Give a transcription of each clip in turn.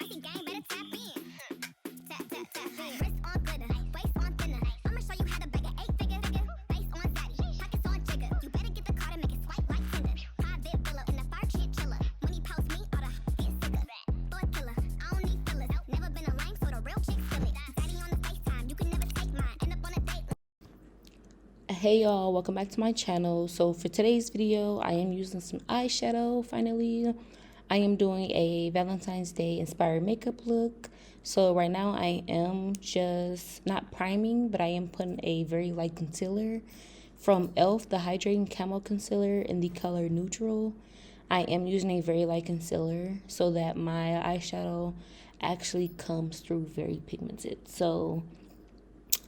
I see game, better tap in. Tap, tap, tap, yeah. Wrist on glitter, waist on thinner. I'ma show you how to bag an 8-figure. Face on zaddy, pockets on jigger. You better get the card and make it swipe like Tinder. Private villa in the fur chinchilla. When he post me, all the get sicker. Boy killer, I don't need fillers. Never been a lame, so the real chicks feel it. Daddy on the FaceTime, you can never take mine. End up on a date. Hey y'all, welcome back to my channel. So for today's video, I am using some eyeshadow. Finally, I am doing a Valentine's Day inspired makeup look. So right now I am just not priming, but I am putting a very light concealer from e.l.f. the hydrating camo concealer in the color neutral. I am using a very light concealer so that my eyeshadow actually comes through very pigmented. So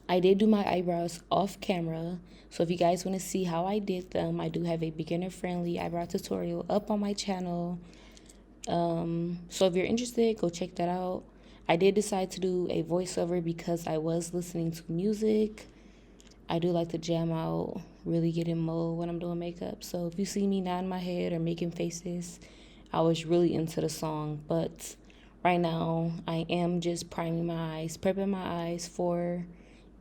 I did do my eyebrows off camera, so if you guys want to see how I did them, I do have a beginner-friendly eyebrow tutorial up on my channel. So if you're interested, go check that out. I did decide to do a voiceover because I was listening to music. I do like to jam out, really get in mode when I'm doing makeup. So if you see me nodding my head or making faces, I was really into the song. But right now, I am just priming my eyes, prepping my eyes for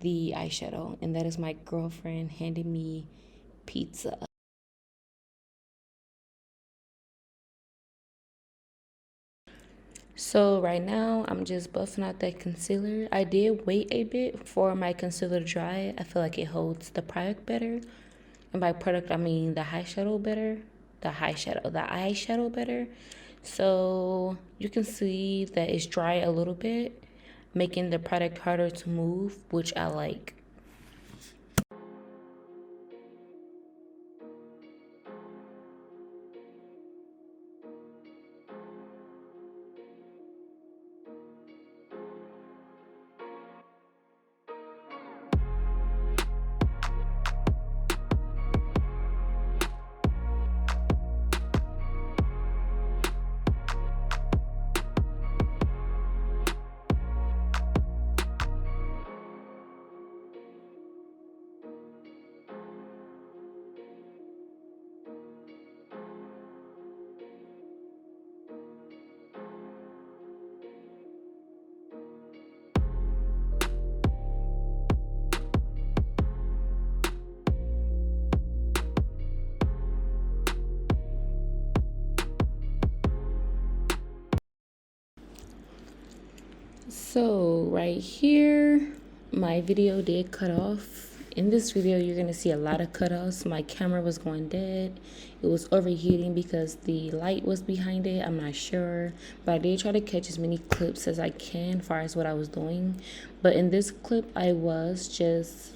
the eyeshadow, and that is my girlfriend handing me pizza. So right now I'm just buffing out that concealer. I did wait a bit for my concealer to dry. I feel like it holds the product better, and by product I mean the eyeshadow better. The eyeshadow better. So you can see that it's dry a little bit, making the product harder to move, which I like. So right here, my video did cut off. In this video, you're gonna see a lot of cutoffs. My camera was going dead. It was overheating because the light was behind it. I'm not sure, but I did try to catch as many clips as I can as far as what I was doing. But in this clip, I was just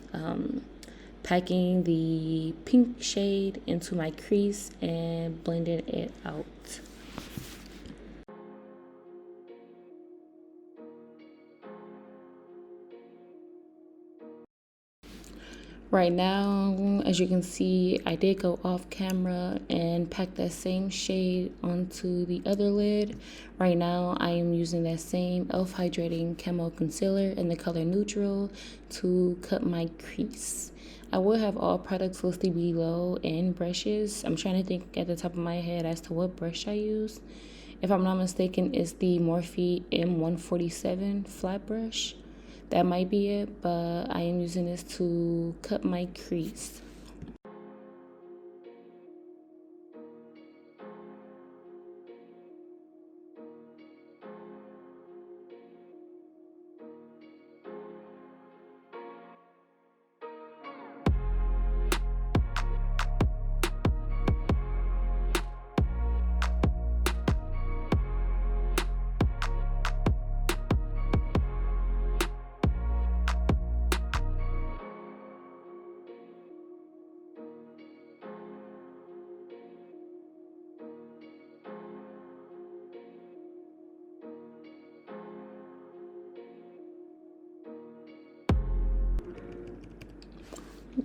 packing the pink shade into my crease and blending it out. Right now, as you can see, I did go off camera and pack that same shade onto the other lid. Right now, I am using that same e.l.f. Hydrating Camo Concealer in the color neutral to cut my crease. I will have all products listed below and brushes. I'm trying to think at the top of my head as to what brush I use. If I'm not mistaken, it's the Morphe M147 flat brush. That might be it, but I am using this to cut my crease.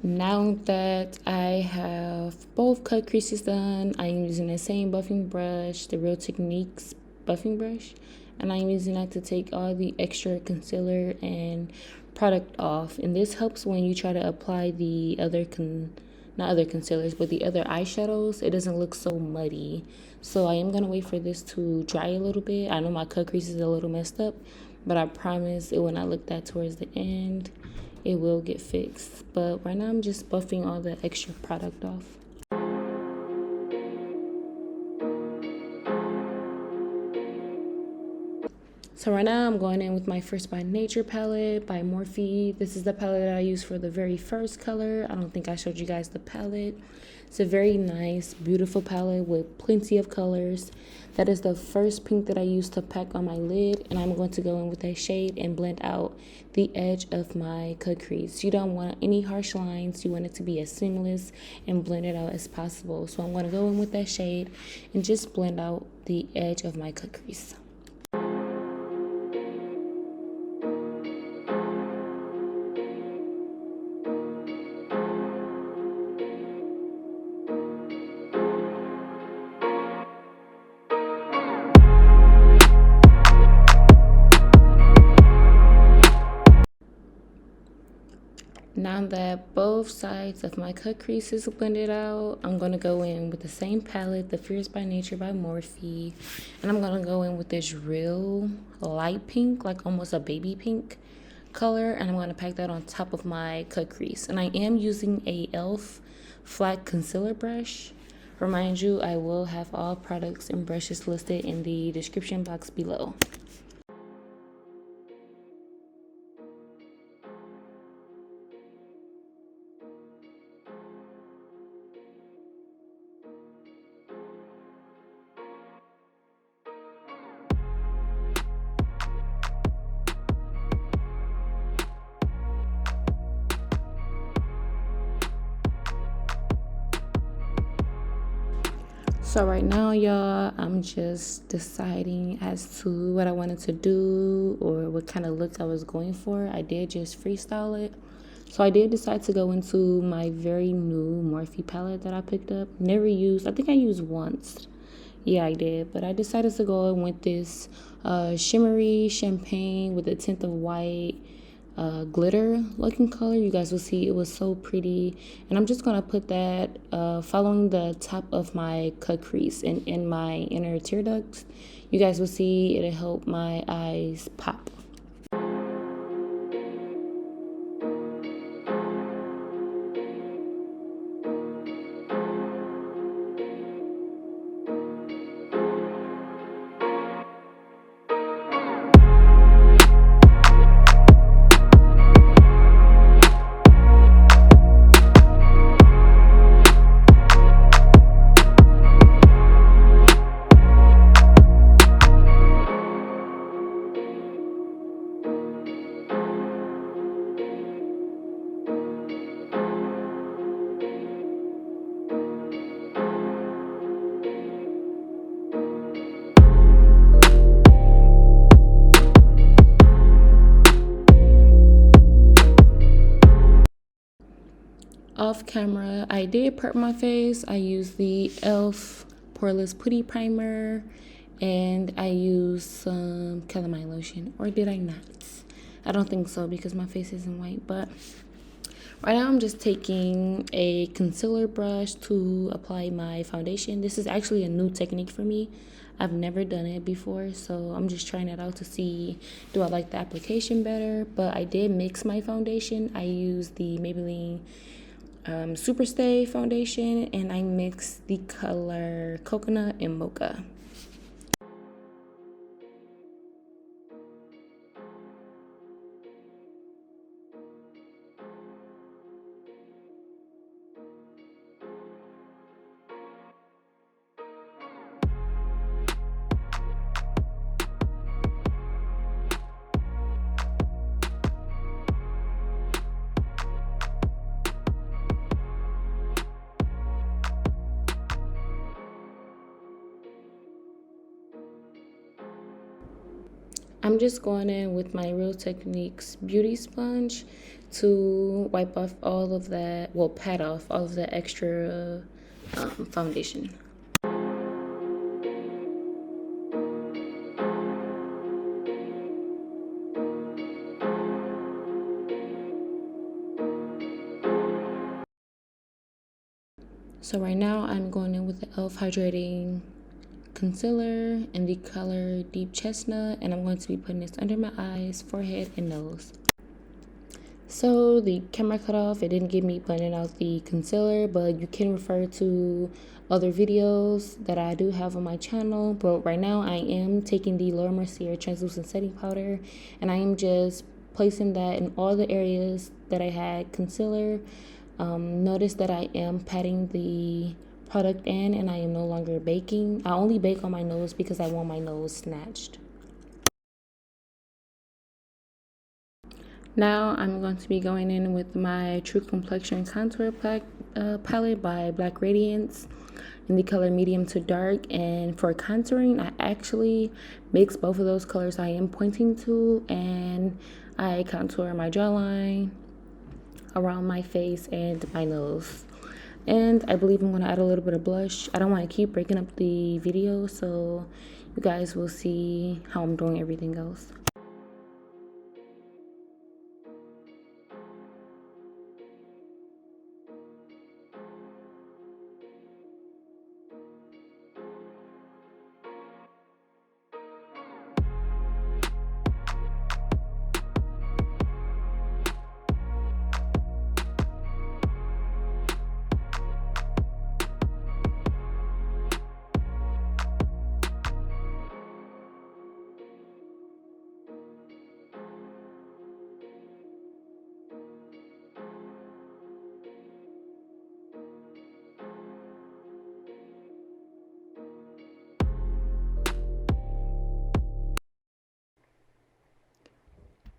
Now that I have both cut creases done, I am using the same buffing brush, the Real Techniques buffing brush, and I'm using that to take all the extra concealer and product off. And this helps when you try to apply the other not other concealers, but the other eyeshadows, it doesn't look so muddy. So I am going to wait for this to dry a little bit. I know my cut crease is a little messed up, but I promise it will not look that towards the end. It will get fixed. But right now I'm just buffing all the extra product off. So right now I'm going in with my First by Nature palette by Morphe. This is the palette that I used for the very first color. I don't think I showed you guys the palette. It's a very nice, beautiful palette with plenty of colors. That is the first pink that I used to pack on my lid. And I'm going to go in with that shade and blend out the edge of my cut crease. You don't want any harsh lines. You want it to be as seamless and blend it out as possible. So I'm going to go in with that shade and just blend out the edge of my cut crease. Now that both sides of my cut crease is blended out, I'm going to go in with the same palette, the First by Nature by Morphe. And I'm going to go in with this real light pink, like almost a baby pink color. And I'm going to pack that on top of my cut crease. And I am using a e.l.f. flat concealer brush. Remind you, I will have all products and brushes listed in the description box below. So right now, y'all, I'm just deciding as to what I wanted to do or what kind of look I was going for. I did just freestyle it. So I did decide to go into my very new Morphe palette that I picked up. Never used, I think I used once. Yeah, I did. But I decided to go in with this shimmery champagne with a tint of white. Glitter looking color. You guys will see it was so pretty, and I'm just gonna put that following the top of my cut crease and in my inner tear ducts. You guys will see it'll help my eyes pop. Off camera, I did prep my face. I used the e.l.f. pore-less putty primer, and I used some calamine lotion. Or did I not? I don't think so because my face isn't white. But right now I'm just taking a concealer brush to apply my foundation. This is actually a new technique for me. I've never done it before, so I'm just trying it out to see, do I like the application better? But I did mix my foundation. I used the Maybelline SuperStay foundation, and I mixed the color Coconut and Mocha. I'm just going in with my Real Techniques beauty sponge to wipe off all of that, well, pat off all of the extra foundation. So right now I'm going in with the e.l.f. Hydrating Concealer in the color Deep Chestnut, and I'm going to be putting this under my eyes, forehead, and nose. So the camera cut off. It didn't give me blending out the concealer, but you can refer to other videos that I do have on my channel. But right now I am taking the Laura Mercier translucent setting powder, and I am just placing that in all the areas that I had concealer. Notice that I am patting the product in, and I am no longer baking. I only bake on my nose because I want my nose snatched. Now I'm going to be going in with my True Complexion Contour palette by Black Radiance in the color medium to dark. And for contouring, I actually mix both of those colors I am pointing to, and I contour my jawline, around my face, and my nose. And I believe I'm going to add a little bit of blush. I don't want to keep breaking up the video, so you guys will see how I'm doing everything else.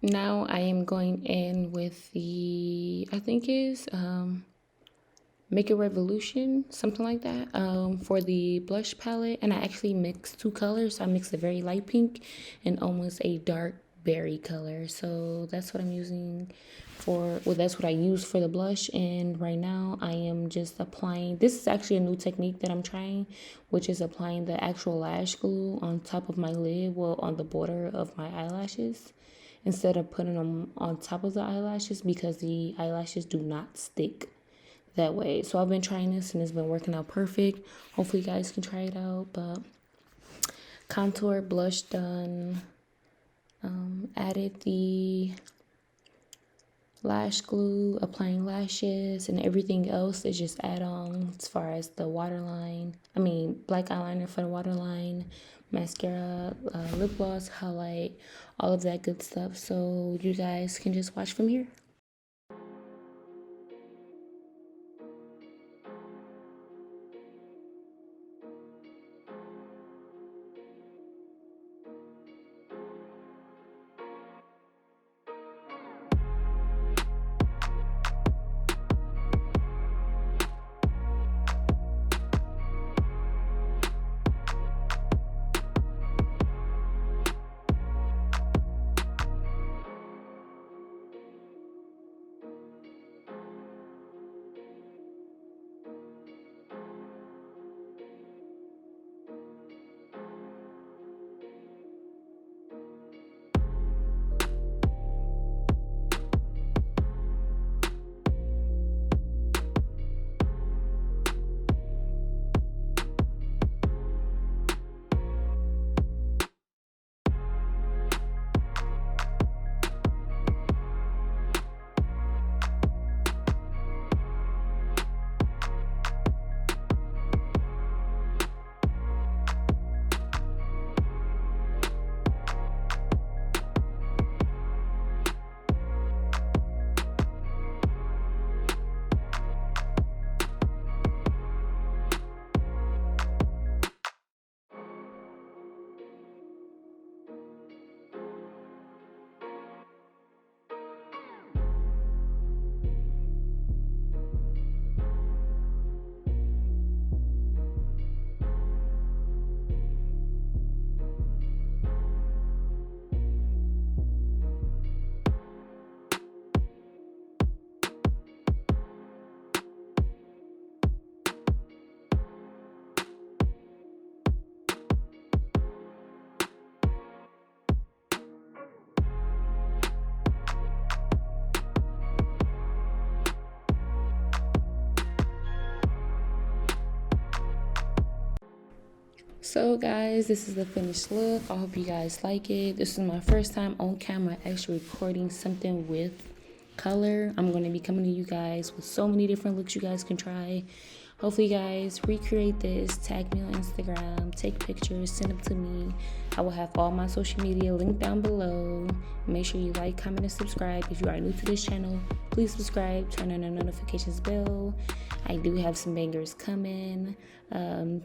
Now I am going in with the, I think is Make a Revolution, something like that, for the blush palette. And I actually mixed two colors. I mixed a very light pink and almost a dark berry color. So that's what I'm using for, well, that's what I use for the blush. And right now I am just applying, this is actually a new technique that I'm trying, which is applying the actual lash glue on top of my lid, well, on the border of my eyelashes, instead of putting them on top of the eyelashes, because the eyelashes do not stick that way. So I've been trying this and it's been working out perfect. Hopefully you guys can try it out. But contour, blush done. Added the lash glue, applying lashes, and everything else is just add-on as far as the waterline. Black eyeliner for the waterline, mascara, lip gloss, highlight, all of that good stuff. So you guys can just watch from here. So guys, this is the finished look. I hope you guys like it. This is my first time on camera actually recording something with color. I'm going to be coming to you guys with so many different looks you guys can try. Hopefully you guys recreate this, tag me on Instagram, take pictures, send them to me. I will have all my social media linked down below. Make sure you like, comment, and subscribe. If you are new to this channel, please subscribe, turn on the notifications bell. I do have some bangers coming.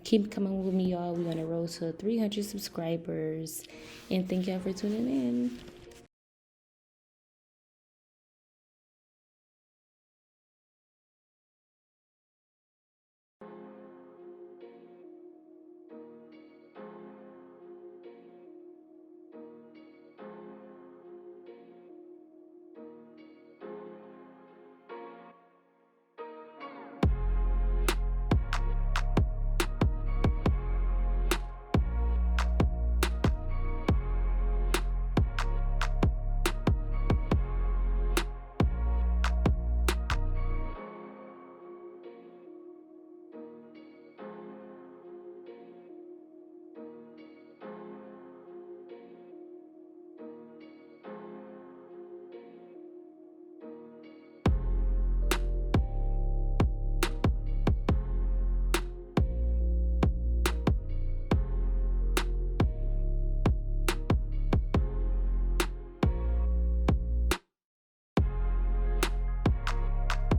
Keep coming with me, y'all. We on the road to 300 subscribers. And thank y'all for tuning in.